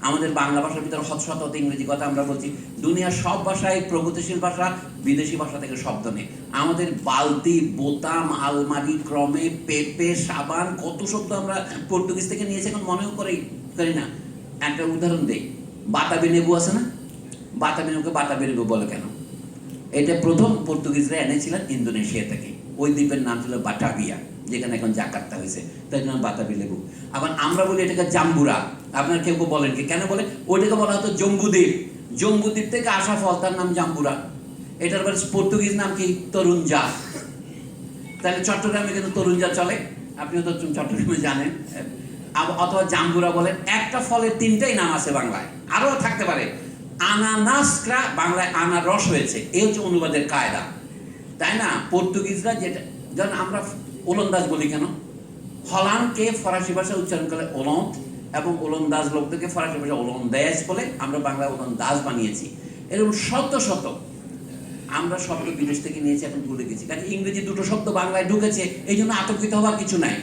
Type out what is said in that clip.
আমাদের বাংলা ভাষার ভিতরে শত শত ইংরেজি কথা আমরা বলছি। দুনিয়ার সব ভাষায় প্রগতিশীল ভাষা, বিদেশি ভাষা থেকে শব্দ নেই। আমাদের বালতি, বোতাম, আলমারি, ক্রমে, পেঁপে, সাবান, কত শব্দ আমরা পর্তুগিজ থেকে নিয়েছি, এখন মনেও করি না। একটা উদাহরণ দেই, বাতাবি লেবু আছে না? বাতাবি লেবুকে বাতাবি লেবু বলে কেন? এটা প্রথম পর্তুগিজরা এনেছিলেন ইন্দোনেশিয়া থেকে। ওই দ্বীপের নাম ছিল বাটাভিয়া, যেখানে এখন জাকার্তা হয়েছে, তাই নাম বাতাবি লেবু। আবার আমরা বলি এটাকে জাম্বুরা। আপনার কেউ কেউ বলেন কি কেন বলে? ওইটাকে বলা হতো জম্বুদ্বীপ। জম্বুদ্বীপ থেকে আসা ফল, তার নাম জাম্বুরা। এটার পর্তুগিজ নাম কি? তরুণজা। তাহলে চট্টগ্রামে কিন্তু তরুণজা চলে, আপনিও তো চট্টগ্রামে জানেন। অথবা জাম্বুরা বলেন। একটা ফলের তিনটাই নাম আছে বাংলায়, আরো থাকতে পারে। আনানাসক্রা বাংলায় আনারস হয়েছে, এই হচ্ছে অনুবাদের কায়দা, তাই না? পর্তুগিজরা যেটা, যেমন আমরা ওলন্দাজ বলি কেন? হল্যান্ডকে ফরাসি ভাষা উচ্চারণ করে ওলন্দ, এবং ওলন্দাজ লোকদেরকে ফরাসি ভাষা ওলন্দাজ বলে, আমরা বাংলা ওলন্দাজ বানিয়েছি। এরকম শত শত আমরা শব্দ বিদেশ থেকে নিয়েছি, এখন ভুলে গেছি। কারণ ইংরেজি দুটো শব্দ বাংলায় ঢুকেছে, এই জন্য আতঙ্কিত হওয়ার কিছু নাই।